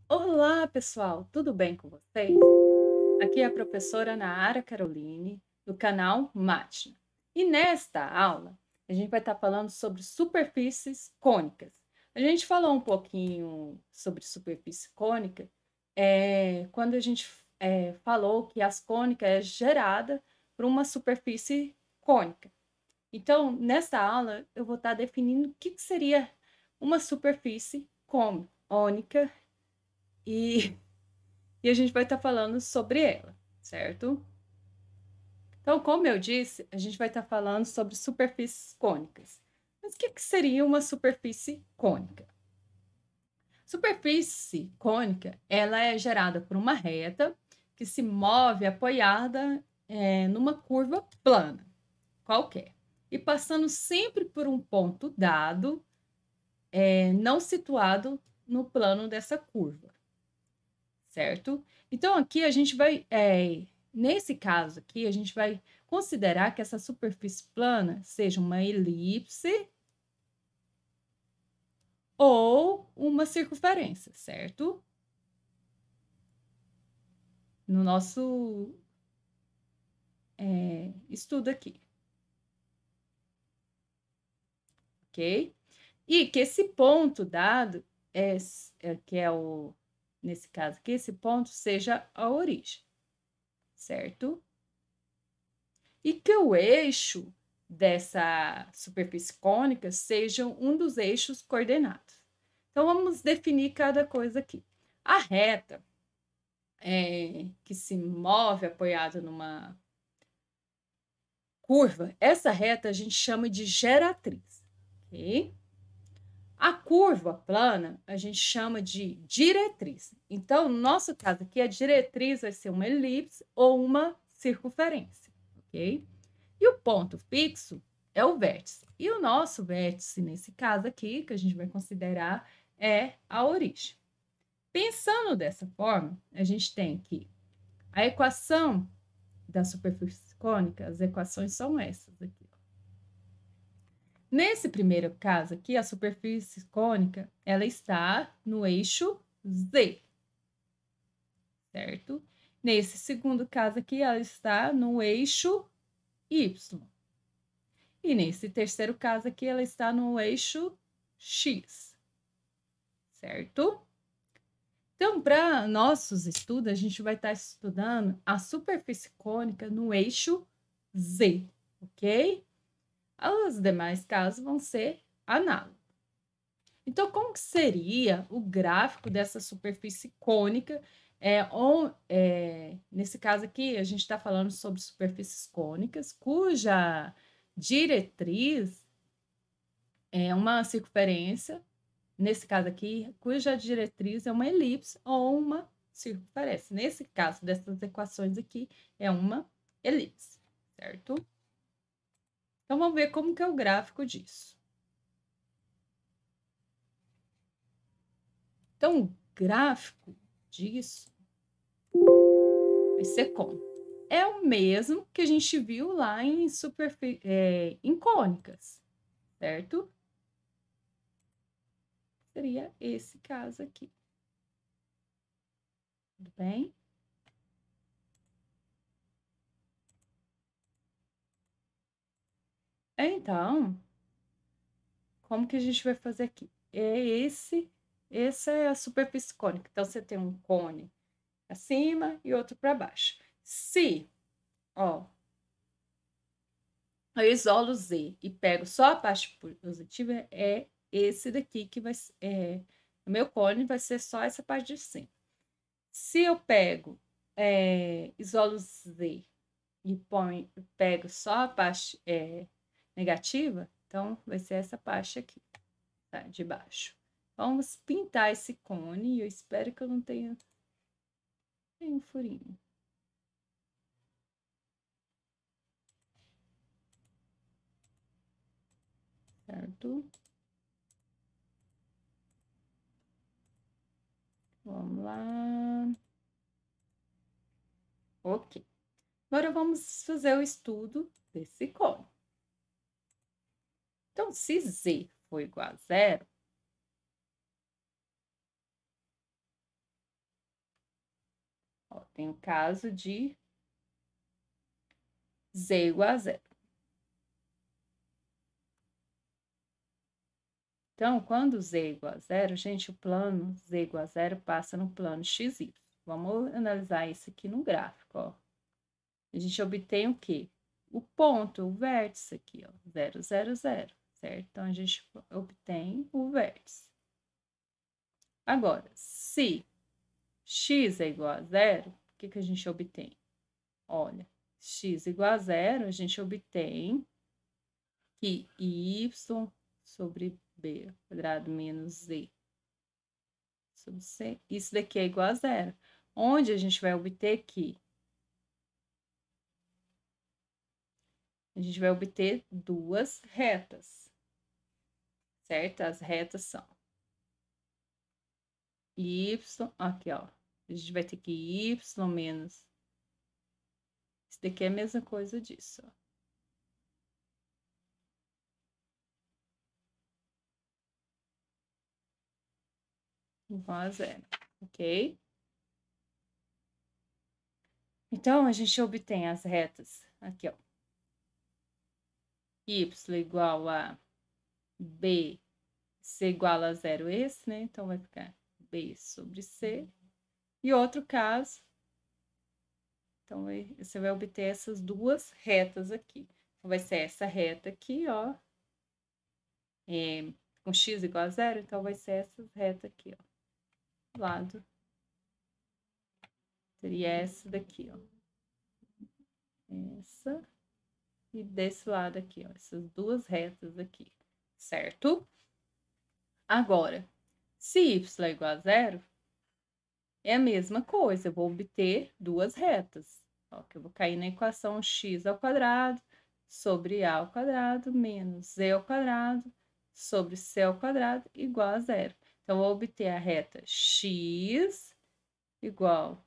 Olá, pessoal, tudo bem com vocês? Aqui é a professora Naara Caroline, do canal Matna. E nesta aula, a gente vai estar falando sobre superfícies cônicas. A gente falou um pouquinho sobre superfície cônica quando a gente falou que as cônicas é gerada por uma superfície cônica. Então, nesta aula, eu vou estar definindo o que seria uma superfície cônica e e a gente vai estar falando sobre ela, certo? Então, como eu disse, a gente vai estar falando sobre superfícies cônicas. Mas o que seria uma superfície cônica? Superfície cônica, ela é gerada por uma reta que se move apoiada numa curva plana, qualquer, e passando sempre por um ponto dado, não situado no plano dessa curva, certo? Então, aqui a gente vai, nesse caso aqui, a gente vai considerar que essa superfície plana seja uma elipse ou uma circunferência, certo? No nosso estudo aqui, ok? E que esse ponto dado, que é o, nesse caso aqui, esse ponto seja a origem, certo? E que o eixo dessa superfície cônica seja um dos eixos coordenados. Então, vamos definir cada coisa aqui. A reta que se move apoiada numa curva, essa reta a gente chama de geratriz, ok? A curva plana a gente chama de diretriz. Então, no nosso caso aqui, a diretriz vai ser uma elipse ou uma circunferência, ok? E o ponto fixo é o vértice. E o nosso vértice, nesse caso aqui, que a gente vai considerar, é a origem. Pensando dessa forma, a gente tem que a equação da superfície cônica, as equações são essas aqui. Nesse primeiro caso aqui, a superfície cônica, ela está no eixo Z, certo? Nesse segundo caso aqui, ela está no eixo Y. E nesse terceiro caso aqui, ela está no eixo X, certo? Então, para nossos estudos, a gente vai estar estudando a superfície cônica no eixo Z, ok? Os demais casos vão ser análogos. Então, como que seria o gráfico dessa superfície cônica? Nesse caso aqui, a gente está falando sobre superfícies cônicas, cuja diretriz é uma circunferência, nesse caso aqui, cuja diretriz é uma elipse ou uma circunferência. Nesse caso dessas equações aqui, é uma elipse, certo? Então, vamos ver como que é o gráfico disso. Então, o gráfico disso vai ser como? É o mesmo que a gente viu lá em cônicas, certo? Seria esse caso aqui. Tudo bem? Então, como que a gente vai fazer aqui? Essa é a superfície cônica. Então, você tem um cone acima e outro para baixo. Se, ó, eu isolo Z e pego só a parte positiva, é esse daqui que vai ser, o meu cone vai ser só essa parte de cima. Se eu pego, isolo Z e pego só a parte negativa, então vai ser essa parte aqui, tá? De baixo. Vamos pintar esse cone e eu espero que eu não tenha um furinho. Certo? Vamos lá. Ok. Agora vamos fazer o estudo desse cone. Então, se Z for igual a zero, tem o caso de z igual a zero. Então, quando z é igual a zero, gente, o plano z igual a zero passa no plano xy. Vamos analisar isso aqui no gráfico, ó. A gente obtém o quê? O ponto, o vértice aqui, ó, 0, 0, 0, certo? Então, a gente obtém o vértice. Agora, se x é igual a zero, o que que a gente obtém? Olha, x igual a zero, a gente obtém que y sobre b quadrado menos z sobre c, isso daqui é igual a zero. Onde a gente vai obter que a gente vai obter duas retas, certo? As retas são y, aqui, ó. A gente vai ter que y menos. Isso daqui é a mesma coisa disso, ó. Igual a zero, ok? Então, a gente obtém as retas, aqui, ó. Y igual a b, c igual a zero esse, né? Então, vai ficar b sobre c. E outro caso, então, você vai obter essas duas retas aqui. Então, vai ser essa reta aqui, ó. Com x igual a zero, então vai ser essa reta aqui, ó. Do lado. Seria essa daqui, ó. Essa. E desse lado aqui, ó. Essas duas retas aqui, certo? Agora, se y é igual a zero, é a mesma coisa. Eu vou obter duas retas. Ó, que eu vou cair na equação x ao quadrado sobre a ao quadrado menos z ao quadrado sobre c ao quadrado igual a zero. Então, eu vou obter a reta x igual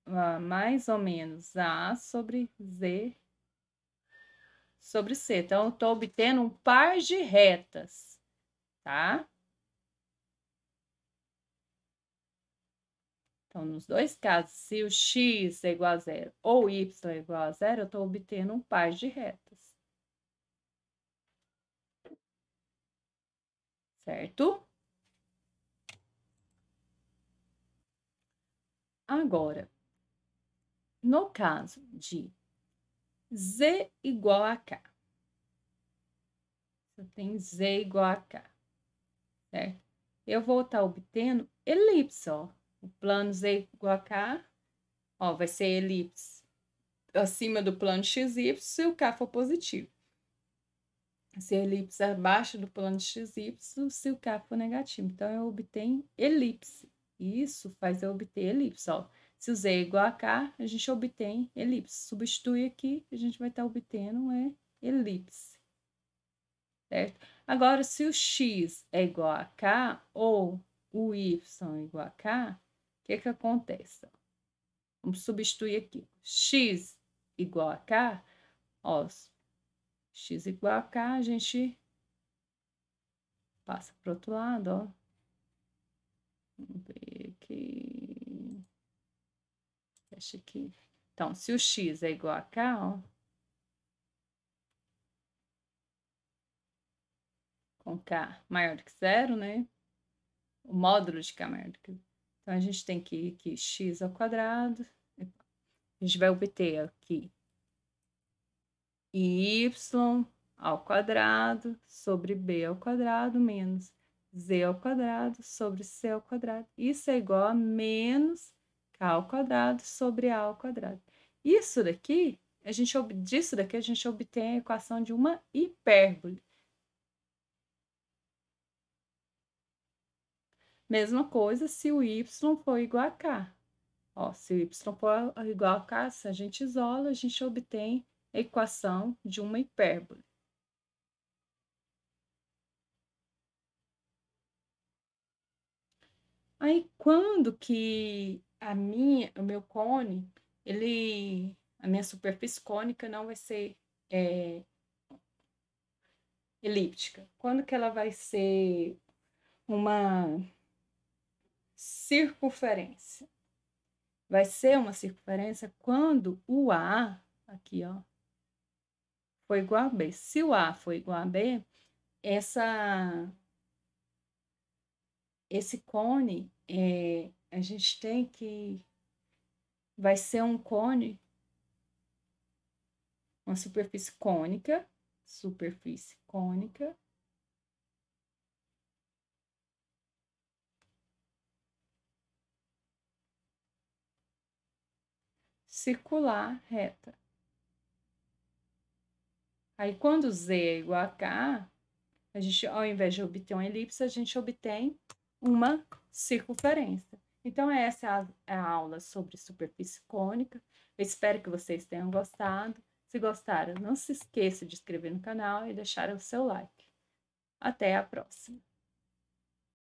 a mais ou menos a sobre z sobre c. Então, eu estou obtendo um par de retas, tá? Então, nos dois casos, se o x é igual a zero ou y é igual a zero, eu estou obtendo um par de retas. Certo? Agora, no caso de z igual a k, você tem z igual a k, certo? Eu vou estar obtendo elipse, ó. O plano z igual a k, ó, vai ser elipse acima do plano xy se o k for positivo. Se a elipse abaixo do plano xy se o k for negativo. Então, eu obtenho elipse. Isso faz eu obter elipse, ó. Se o z é igual a k, a gente obtém elipse. Substitui aqui, a gente vai estar obtendo elipse. Certo? Agora, se o x é igual a k ou o y é igual a k, o que que acontece? Vamos substituir aqui. X igual a k, ó, x igual a k, a gente passa para o outro lado, ó. Vamos ver aqui. Fecha aqui. Então, se o x é igual a k, ó, com k maior do que zero, né? O módulo de k maior do que... Então, a gente tem que ir aqui x ao quadrado. A gente vai obter aqui y ao quadrado sobre b ao quadrado menos z ao quadrado sobre c ao quadrado. Isso é igual a menos k ao quadrado sobre a ao quadrado. Isso daqui, disso daqui a gente obtém a equação de uma hipérbole. Mesma coisa se o y for igual a k. Ó, se o y for igual a k, se a gente isola, a gente obtém a equação de uma hipérbole. Aí, quando que o meu cone, a minha superfície cônica não vai ser elíptica? Quando que ela vai ser uma circunferência? vai ser uma circunferência quando o A, aqui, ó, for igual a B. Se o A for igual a B, esse cone, a gente tem que... Vai ser um cone, uma superfície cônica, circular, reta. Aí, quando Z é igual a K, a gente, ao invés de obter uma elipse, a gente obtém uma circunferência. Então, essa é a aula sobre superfície cônica. Eu espero que vocês tenham gostado. Se gostaram, não se esqueça de inscrever no canal e deixar o seu like. Até a próxima!